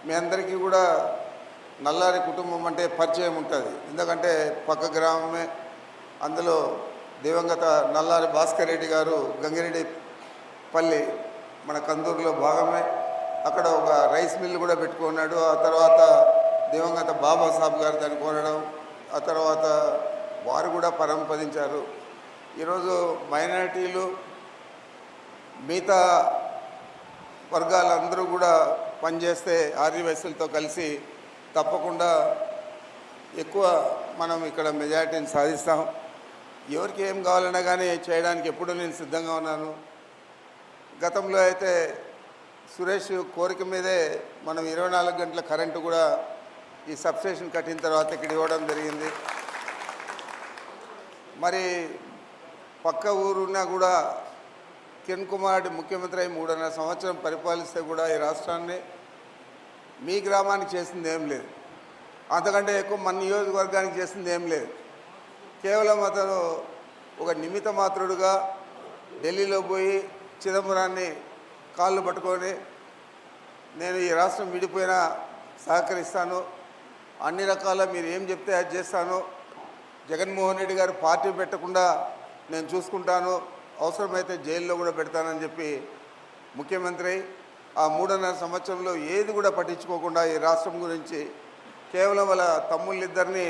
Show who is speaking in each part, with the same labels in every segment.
Speaker 1: మీ అందరికీ కూడా నల్లారి కుటుంబం అంటే పరిచయం ఉంటుంది. ఎందుకంటే పక్క గ్రామమే. అందులో దివంగత నల్లారి భాస్కర్ రెడ్డి గారు గంగిరెడ్డి పల్లి మన కందూరులో భాగమే. అక్కడ ఒక రైస్ మిల్లు కూడా పెట్టుకున్నాడు. ఆ తర్వాత దివంగత బాబాసాహెబ్ గారు దాన్ని కొనడం, ఆ తర్వాత వారు కూడా పరంపదించారు. ఈరోజు మైనారిటీలు మిగతా వర్గాలందరూ కూడా పనిచేస్తే ఆర్యవైశ్యులతో కలిసి తప్పకుండా ఎక్కువ మనం ఇక్కడ మెజారిటీని సాధిస్తాం. ఎవరికి ఏం కావాలన్నా కానీ చేయడానికి ఎప్పుడూ నేను సిద్ధంగా ఉన్నాను. గతంలో అయితే సురేష్ కోరిక మీదే మనం 24 గంటల కరెంటు కూడా ఈ సబ్స్టేషన్ కట్టిన తర్వాత ఇక్కడ ఇవ్వడం జరిగింది. మరి పక్క ఊరున్నా కూడా కిరణ్ కుమార్ రెడ్డి ముఖ్యమంత్రి అయి 3.5 సంవత్సరం పరిపాలిస్తే కూడా ఈ రాష్ట్రాన్ని మీ గ్రామానికి చేసింది ఏం లేదు, అంతకంటే ఎక్కువ మన నియోజకవర్గానికి చేసింది ఏం లేదు. కేవలం అతను ఒక నిమిత్త మాత్రుడుగా ఢిల్లీలో పోయి చిదంబరాన్ని కాళ్ళు పట్టుకొని నేను ఈ రాష్ట్రం విడిపోయినా సహకరిస్తాను, అన్ని రకాల మీరు ఏం చెప్తే అది చేస్తాను, జగన్మోహన్ రెడ్డి గారు పార్టీ పెట్టకుండా నేను చూసుకుంటాను, అవసరమైతే జైల్లో కూడా పెడతానని చెప్పి ముఖ్యమంత్రి ఆ 3.5 సంవత్సరంలో ఏది కూడా పట్టించుకోకుండా ఈ రాష్ట్రం గురించి కేవలం వాళ్ళ తమ్ముళ్ళిద్దరిని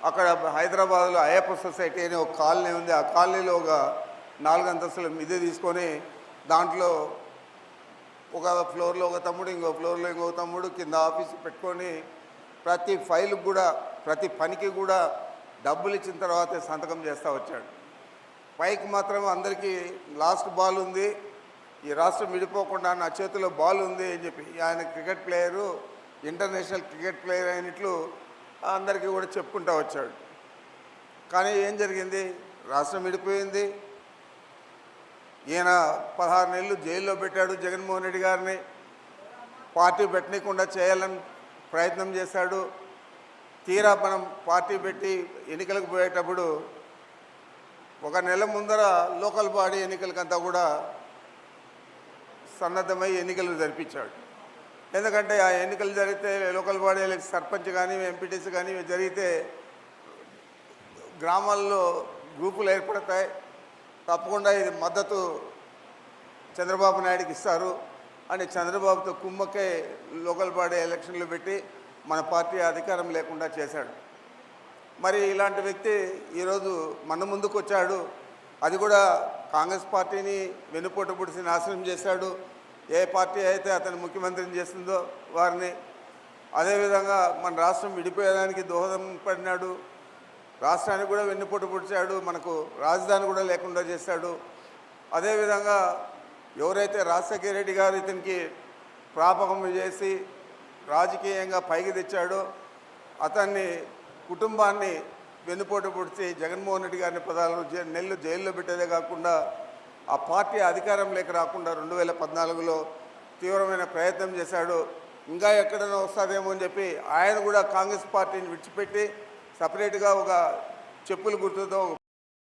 Speaker 1: అక్కడ హైదరాబాద్లో అయ్యప్ప సొసైటీ అనే ఒక కాలనీ ఉంది. ఆ కాలనీలో ఒక 4 అంతస్తుల మిద్దె తీసుకొని దాంట్లో ఒక ఫ్లోర్లో ఒక తమ్ముడు, ఇంకో ఫ్లోర్లో ఇంకో తమ్ముడు, కింద ఆఫీసు పెట్టుకొని ప్రతి ఫైల్కి కూడా ప్రతి పనికి కూడా డబ్బులు ఇచ్చిన తర్వాతే సంతకం చేస్తూ వచ్చాడు. పైకి మాత్రం అందరికీ లాస్ట్ బాల్ ఉంది, ఈ రాష్ట్రం విడిపోకుండా నా చేతిలో బాల్ ఉంది అని చెప్పి ఆయన cricket player, international cricket player అయినట్లు అందరికీ కూడా చెప్పుకుంటూ వచ్చాడు. కానీ ఏం జరిగింది? రాష్ట్రం విడిపోయింది. ఈయన 16 నెలలు జైల్లో పెట్టాడు జగన్మోహన్ రెడ్డి గారిని. పార్టీ పెట్టనీయకుండా చేయాలని ప్రయత్నం చేశాడు. తీరా మనం పార్టీ పెట్టి ఎన్నికలకు పోయేటప్పుడు ఒక నెల ముందర లోకల్ బాడీ ఎన్నికలకంతా కూడా సన్నద్ధమై ఎన్నికలు జరిపించాడు. ఎందుకంటే ఆ ఎన్నికలు జరిగితే లోకల్ బాడీ సర్పంచ్ కానీ ఎంపీటీసీ కానీ జరిగితే గ్రామాల్లో గ్రూపులు ఏర్పడతాయి, తప్పకుండా ఇది మద్దతు చంద్రబాబు నాయుడికి ఇస్తారు అని చంద్రబాబుతో కుమ్మకే లోకల్ బాడీ ఎలక్షన్లు పెట్టి మన పార్టీ అధికారం లేకుండా చేశాడు. మరి ఇలాంటి వ్యక్తి ఈరోజు మన ముందుకు వచ్చాడు. అది కూడా కాంగ్రెస్ పార్టీని వెన్నుపోటు పొడిచి నాశనం చేశాడు. ఏ పార్టీ అయితే అతను ముఖ్యమంత్రిని చేస్తుందో వారిని, అదేవిధంగా మన రాష్ట్రం విడిపోయేదానికి దోహదం పడినాడు. రాష్ట్రానికి కూడా వెన్నుపోటు పొడిచాడు, మనకు రాజధాని కూడా లేకుండా చేశాడు. అదేవిధంగా ఎవరైతే రాజశేఖర రెడ్డి గారు ఇతనికి ప్రాపకం చేసి రాజకీయంగా పైకి తెచ్చాడో అతన్ని కుటుంబాన్ని వెన్నుపోటు పొడిచి జగన్మోహన్ రెడ్డి గారిని 14 నెలలు జైల్లో పెట్టేదే కాకుండా ఆ పార్టీ అధికారం లేక రాకుండా 2014లో తీవ్రమైన ప్రయత్నం చేశాడు. ఇంకా ఎక్కడైనా వస్తుందేమో అని చెప్పి ఆయన కూడా కాంగ్రెస్ పార్టీని విడిచిపెట్టి సపరేట్గా ఒక చెప్పుల గుర్తుతో